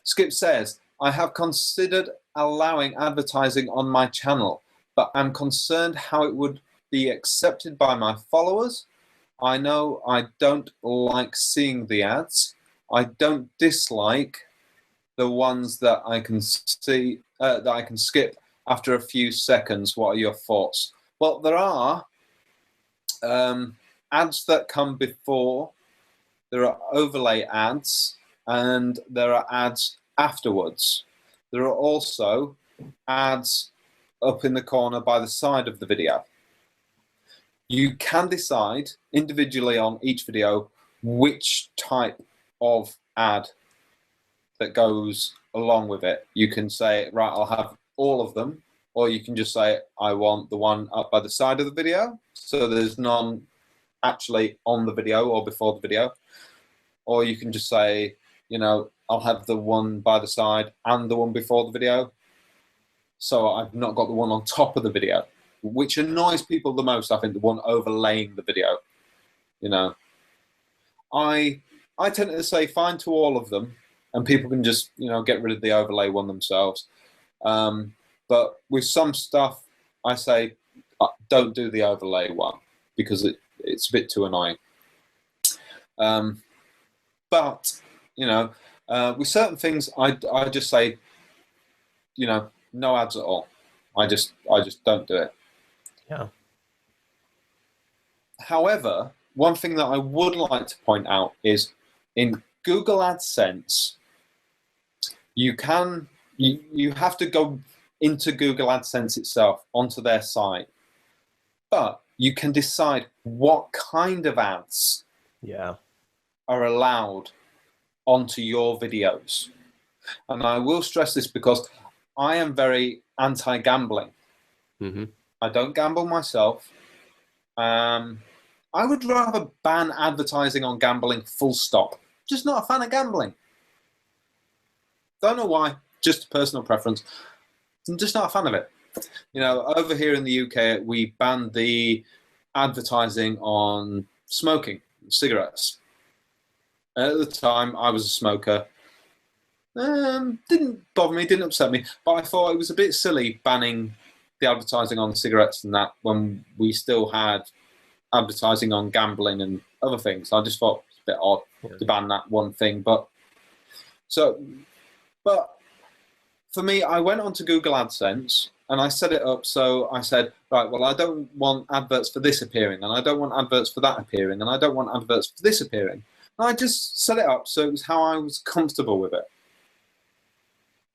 Skip says, I have considered allowing advertising on my channel, but I'm concerned how it would be accepted by my followers. I know I don't like seeing the ads. I don't dislike the ones that I can see, that I can skip after a few seconds. What are your thoughts? Well, there are ads that come before, there are overlay ads, and there are ads afterwards. There are also ads up in the corner by the side of the video. You can decide individually on each video which type of ad that goes along with it. You can say, right, I'll have all of them, or you can just say, I want the one up by the side of the video, so there's none actually on the video or before the video. Or you can just say, you know, I'll have the one by the side and the one before the video, so I've not got the one on top of the video, which annoys people the most, I think, the one overlaying the video. You know, I tend to say fine to all of them, and people can just, you know, get rid of the overlay one themselves. But with some stuff, I say don't do the overlay one because it's a bit too annoying. But you know, with certain things, I just say, you know, no ads at all. I just don't do it. Yeah. However, one thing that I would like to point out is in Google AdSense, you have to go into Google AdSense itself, onto their site, but you can decide what kind of ads are allowed onto your videos. And I will stress this because I am very anti-gambling. Mm-hmm. I don't gamble myself. I would rather ban advertising on gambling, full stop. Just not a fan of gambling. Don't know why, just a personal preference. I'm just not a fan of it. You know, over here in the UK, we banned the advertising on smoking, cigarettes. At the time, I was a smoker. Didn't bother me, didn't upset me, but I thought it was a bit silly banning the advertising on cigarettes and that when we still had advertising on gambling and other things. I just thought it's a bit odd to ban that one thing. But for me, I went onto Google AdSense and I set it up. So I said, right, well, I don't want adverts for this appearing, and I don't want adverts for that appearing, and I don't want adverts for this appearing. And I just set it up so it was how I was comfortable with it.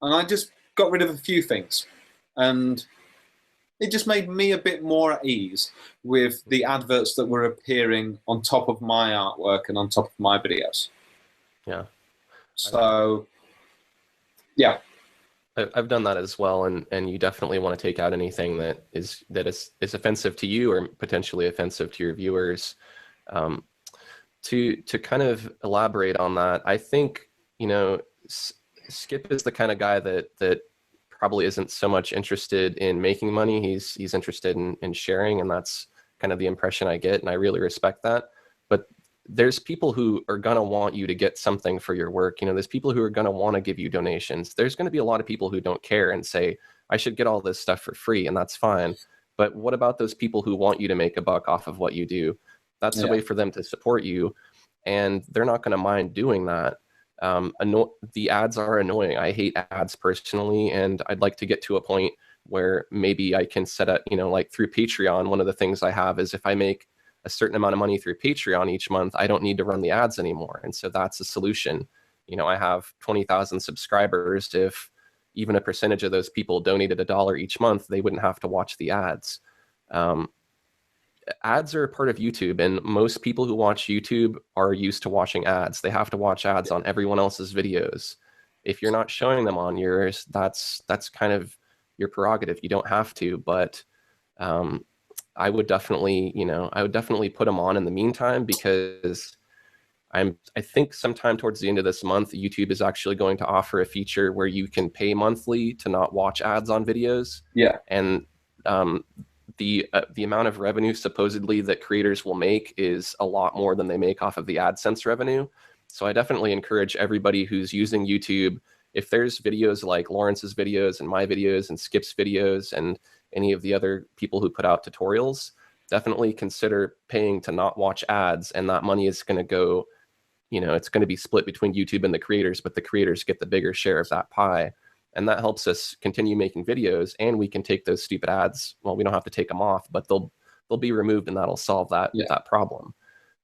And I just got rid of a few things. And it just made me a bit more at ease with the adverts that were appearing on top of my artwork and on top of my videos. Yeah. So, yeah. I've done that as well, and you definitely want to take out anything that is offensive to you or potentially offensive to your viewers. To kind of elaborate on that, I think, you know, Skip is the kind of guy that probably isn't so much interested in making money. He's interested in sharing, and that's kind of the impression I get, and I really respect that. But there's people who are going to want you to get something for your work. You know, there's people who are going to want to give you donations. There's going to be a lot of people who don't care and say, I should get all this stuff for free, and that's fine. But what about those people who want you to make a buck off of what you do? That's the way for them to support you, and they're not going to mind doing that. The ads are annoying. I hate ads personally, and I'd like to get to a point where maybe I can set up, you know, like through Patreon, one of the things I have is if I make a certain amount of money through Patreon each month, I don't need to run the ads anymore. And so that's a solution. You know, I have 20,000 subscribers. If even a percentage of those people donated $1 each month, they wouldn't have to watch the ads. Ads are a part of YouTube, and most people who watch YouTube are used to watching ads. They have to watch ads on everyone else's videos. If you're not showing them on yours, that's kind of your prerogative. You don't have to, but I would definitely put them on in the meantime, because I think sometime towards the end of this month, YouTube is actually going to offer a feature where you can pay monthly to not watch ads on videos. Yeah. And the amount of revenue supposedly that creators will make is a lot more than they make off of the AdSense revenue. So I definitely encourage everybody who's using YouTube if there's videos like Lawrence's videos and my videos and Skip's videos and any of the other people who put out tutorials, definitely consider paying to not watch ads, and that money is going to go, you know, it's going to be split between YouTube and the creators, but the creators get the bigger share of that pie. And that helps us continue making videos, and we can take those stupid ads. Well, we don't have to take them off, but they'll be removed, and that'll solve that that problem.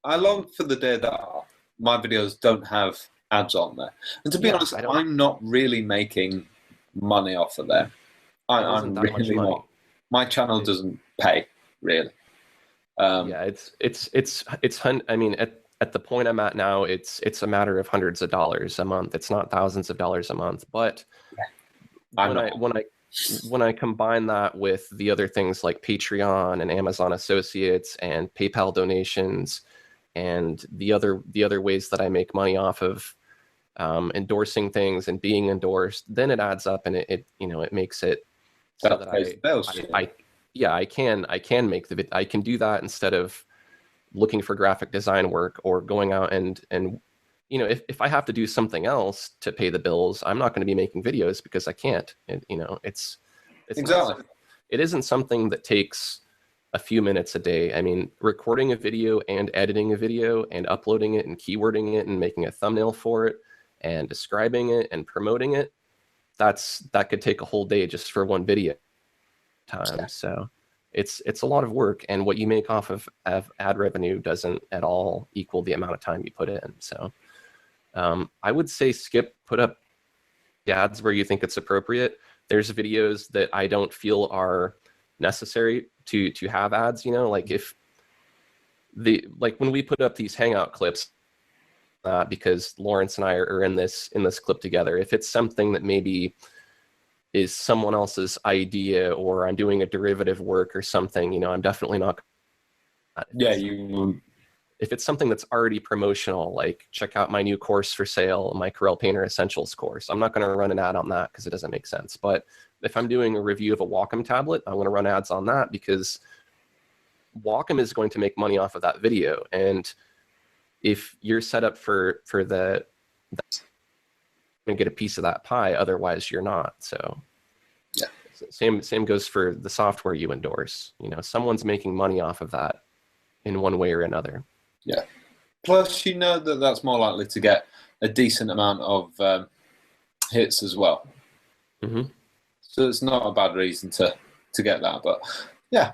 I long for the day that my videos don't have ads on there. And to be honest, I'm not really making money off of there. I'm really not. My channel doesn't pay, really. Yeah, I mean, at the point I'm at now, it's a matter of hundreds of dollars a month. It's not thousands of dollars a month. But when I combine that with the other things like Patreon and Amazon Associates and PayPal donations and the other ways that I make money off of endorsing things and being endorsed, then it adds up, and it makes it so that I can make I can do that instead of looking for graphic design work or going out and you know, if I have to do something else to pay the bills, I'm not going to be making videos because I can't. You know, it's exactly. It isn't something that takes a few minutes a day. I mean, recording a video and editing a video and uploading it and keywording it and making a thumbnail for it and describing it and promoting it, that could take a whole day just for one video time. So it's a lot of work, and what you make off of ad revenue doesn't at all equal the amount of time you put in. So I would say Skip, put up the ads where you think it's appropriate. There's videos that I don't feel are necessary to have ads, you know, like if when we put up these Hangout clips, because Lawrence and I are in this clip together, if it's something that maybe is someone else's idea, or I'm doing a derivative work or something, you know, I'm definitely not. If it's something that's already promotional, like check out my new course for sale, my Corel Painter Essentials course, I'm not going to run an ad on that because it doesn't make sense. But if I'm doing a review of a Wacom tablet, I'm going to run ads on that because Wacom is going to make money off of that video. And if you're set up for the going to get a piece of that pie, otherwise you're not. So yeah, same goes for the software you endorse. You know, someone's making money off of that in one way or another. Yeah. Plus, you know that's more likely to get a decent amount of hits as well. Mm-hmm. So it's not a bad reason to get that. But yeah,